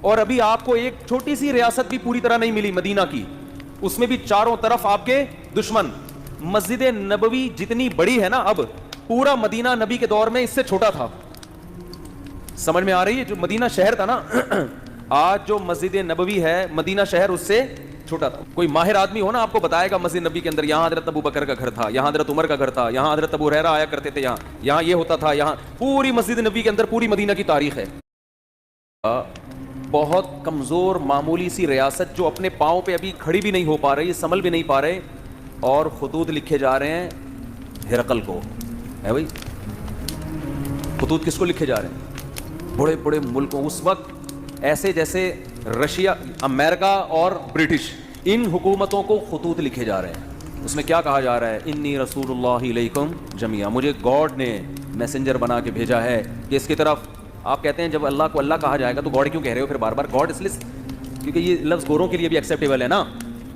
اور ابھی آپ کو ایک چھوٹی سی ریاست بھی پوری طرح نہیں ملی مدینہ کی, اس میں بھی چاروں طرف آپ کے دشمن. مسجد نبوی جتنی بڑی ہے نا اب, پورا مدینہ نبی کے دور میں اس سے چھوٹا تھا. سمجھ میں آ رہی ہے؟ جو مدینہ شہر تھا نا, آج جو مسجد نبوی ہے مدینہ شہر اس سے چھوٹا تھا. کوئی ماہر آدمی ہو نا آپ کو بتائے گا مسجد نبی کے اندر یہاں حضرت ابو بکر کا گھر تھا, یہاں حضرت عمر کا گھر تھا, یہاں حضرت ابو ہریرہ آیا کرتے تھے, یہاں یہ ہوتا تھا, یہاں پوری مسجد نبی کے اندر پوری مدینہ کی تاریخ ہے. بہت کمزور معمولی سی ریاست جو اپنے پاؤں پہ ابھی کھڑی بھی نہیں ہو پا رہی, سنبھل بھی نہیں پا رہے, اور خطوط لکھے جا رہے ہیں ہرقل کو. ہے بھائی, خطوط کس کو لکھے جا رہے ہیں؟ بڑے بڑے ملکوں. اس وقت ایسے جیسے رشیا, امریکہ اور برٹش, ان حکومتوں کو خطوط لکھے جا رہے ہیں. اس میں کیا کہا جا رہا ہے؟ انی رسول اللہ علیکم جمیعا, مجھے گاڈ نے میسنجر بنا کے بھیجا ہے کہ اس کی طرف. آپ کہتے ہیں جب اللہ کو اللہ کہا جائے گا تو گاڈ کیوں کہہ رہے ہو پھر بار بار گاڈ؟ اس لیے کیونکہ یہ لفظ گوروں کے لیے بھی ایکسیپٹیبل ہے نا.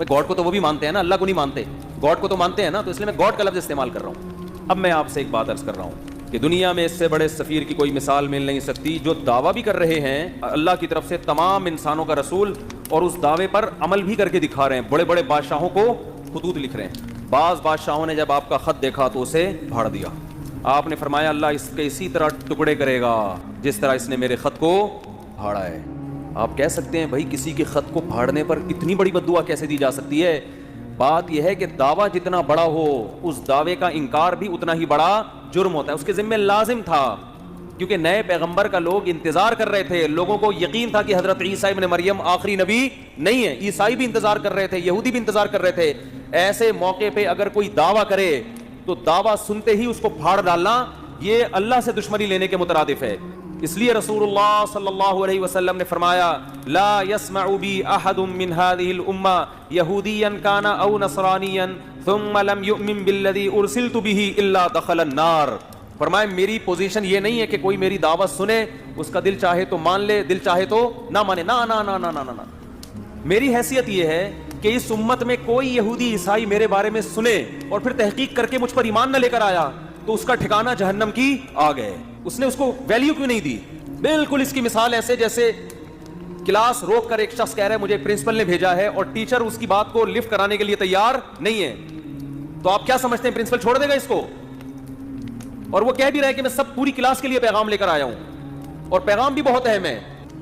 گاڈ کو تو وہ بھی مانتے ہیں نا, اللہ کو نہیں مانتے, گاڈ کو تو مانتے ہیں نا, تو اس لیے میں گاڈ کا لفظ استعمال کر رہا ہوں. اب میں آپ سے ایک بات عرض کر رہا ہوں کہ دنیا میں اس سے بڑے سفیر کی کوئی مثال مل نہیں سکتی, جو دعویٰ بھی کر رہے ہیں اللہ کی طرف سے تمام انسانوں کا رسول, اور اس دعوے پر عمل بھی کر کے دکھا رہے ہیں. بڑے بڑے بادشاہوں کو خطوط لکھ رہے ہیں. بعض بادشاہوں نے جب آپ کا خط دیکھا تو اسے پھاڑ دیا. آپ نے فرمایا اللہ اس کے اسی طرح ٹکڑے کرے گا جس طرح اس نے میرے خط کو پھاڑا ہے. آپ کہہ سکتے ہیں بھائی کسی کے خط کو پھاڑنے پر اتنی بڑی بد دعا کیسے دی جا سکتی ہے؟ بات یہ ہے کہ دعویٰ جتنا بڑا ہو اس دعوے کا انکار بھی اتنا ہی بڑا جرم ہوتا ہے. اس کے ذمہ لازم تھا, کیونکہ نئے پیغمبر کا لوگ انتظار کر رہے تھے. لوگوں کو یقین تھا کہ حضرت عیسیٰ ابن مریم آخری نبی نہیں ہے. عیسائی بھی انتظار کر رہے تھے, یہودی بھی انتظار کر رہے تھے. ایسے موقع پہ اگر کوئی دعویٰ کرے تو دعویٰ سنتے ہی اس کو پھاڑ ڈالنا یہ اللہ سے دشمنی لینے کے مترادف ہے. اس لیے رسول اللہ صلی اللہ علیہ وسلم نے فرمایا لا يسمع بی احد من هذه الامه یہودیا کان او نصرانیا ثم لم یؤمن بالذی ارسلت به الا دخل النار. فرمایا میری پوزیشن یہ نہیں ہے کہ کوئی میری دعوت سنے, اس کا دل چاہے تو مان لے, دل چاہے تو نہ مانے. نا نا نا نا نا نا. میری حیثیت یہ ہے کہ اس امت میں کوئی یہودی عیسائی میرے بارے میں سنے اور پھر تحقیق کر کے مجھ پر ایمان نہ لے کر آیا تو اس کا ٹھکانہ جہنم کی آ گئے. اس نے اس کو ویلیو کیوں نہیں دی؟ بالکل اس کی مثال ایسے جیسے کلاس روک کر ایک شخص کہہ رہا ہے مجھے پرنسپل نے بھیجا ہے, اور ٹیچر اس کی بات کو لفٹ کرانے کے لیے تیار نہیں ہے, تو آپ کیا سمجھتے ہیں پرنسپل چھوڑ دے گا اس کو؟ اور وہ کہہ بھی رہا ہے کہ میں سب پوری کلاس کے لیے پیغام لے کر آیا ہوں, اور پیغام بھی بہت اہم ہے.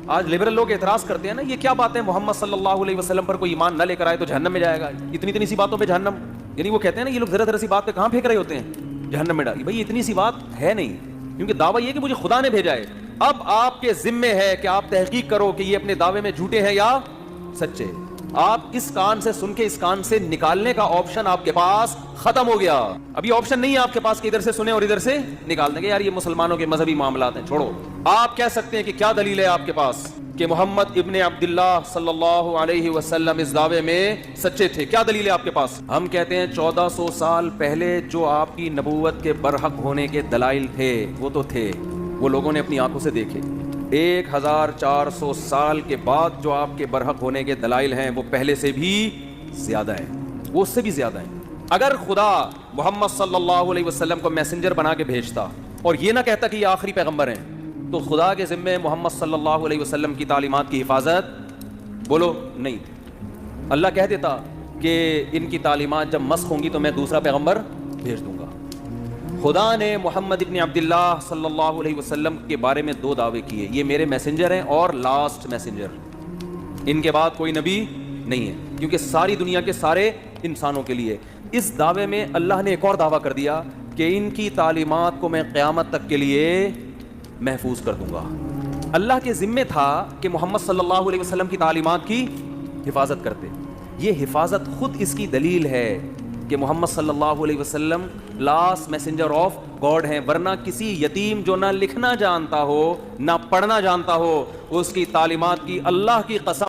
آج لبرل لوگ اعتراض کرتے ہیں نا, یہ کیا بات ہے محمد صلی اللہ علیہ وسلم پر کوئی ایمان نہ لے کر آئے تو جہنم میں جائے گا. اتنی سی باتوں پہ جہنم, یعنی وہ کہتے ہیں نا یہ لوگ ذرا سی بات پہ کہاں پھینک رہے ہوتے ہیں جہنم میں ڈال. بھائی اتنی سی بات ہے نہیں, کیونکہ دعویٰ یہ کہ مجھے خدا نے بھیجا ہے. اب آپ کے ذمے ہے کہ آپ تحقیق کرو کہ یہ اپنے دعوے میں جھوٹے ہیں یا سچے. آپ اس کان سے سن کے اس کان سے نکالنے کا آپشن آپ کے پاس ختم ہو گیا. ابھی آپشن نہیں ہے آپ کے پاس کہ ادھر سے سنیں اور ادھر سے نکال دیں گے یار یہ مسلمانوں کے مذہبی معاملات ہیں, چھوڑو. آپ کہہ سکتے ہیں کہ کیا دلیل ہے آپ کے پاس کہ محمد ابن عبداللہ صلی اللہ علیہ وسلم اس دعوے میں سچے تھے؟ کیا دلیل ہے آپ کے پاس؟ ہم کہتے ہیں 1400 سال پہلے جو آپ کی نبوت کے برحق ہونے کے دلائل تھے وہ تو تھے, وہ لوگوں نے اپنی آنکھوں سے دیکھے. 1400 سال کے بعد جو آپ کے برحق ہونے کے دلائل ہیں وہ پہلے سے بھی زیادہ ہیں, وہ اس سے بھی زیادہ ہیں. اگر خدا محمد صلی اللہ علیہ وسلم کو میسنجر بنا کے بھیجتا اور یہ نہ کہتا کہ یہ آخری پیغمبر ہیں, تو خدا کے ذمے محمد صلی اللہ علیہ وسلم کی تعلیمات کی حفاظت بولو نہیں. اللہ کہہ دیتا کہ ان کی تعلیمات جب مسخ ہوں گی تو میں دوسرا پیغمبر بھیج دوں گا. خدا نے محمد ابن عبداللہ صلی اللہ علیہ وسلم کے بارے میں 2 دعوے کیے, یہ میرے میسنجر ہیں اور لاسٹ میسنجر, ان کے بعد کوئی نبی نہیں ہے, کیونکہ ساری دنیا کے سارے انسانوں کے لیے. اس دعوے میں اللہ نے ایک اور دعویٰ کر دیا کہ ان کی تعلیمات کو میں قیامت تک کے لیے محفوظ کر دوں گا. اللہ کے ذمے تھا کہ محمد صلی اللہ علیہ وسلم کی تعلیمات کی حفاظت کرتے. یہ حفاظت خود اس کی دلیل ہے کہ محمد صلی اللہ علیہ وسلم لاسٹ میسنجر آف گاڈ ہیں, ورنہ کسی یتیم جو نہ لکھنا جانتا ہو نہ پڑھنا جانتا ہو اس کی تعلیمات کی اللہ کی قسم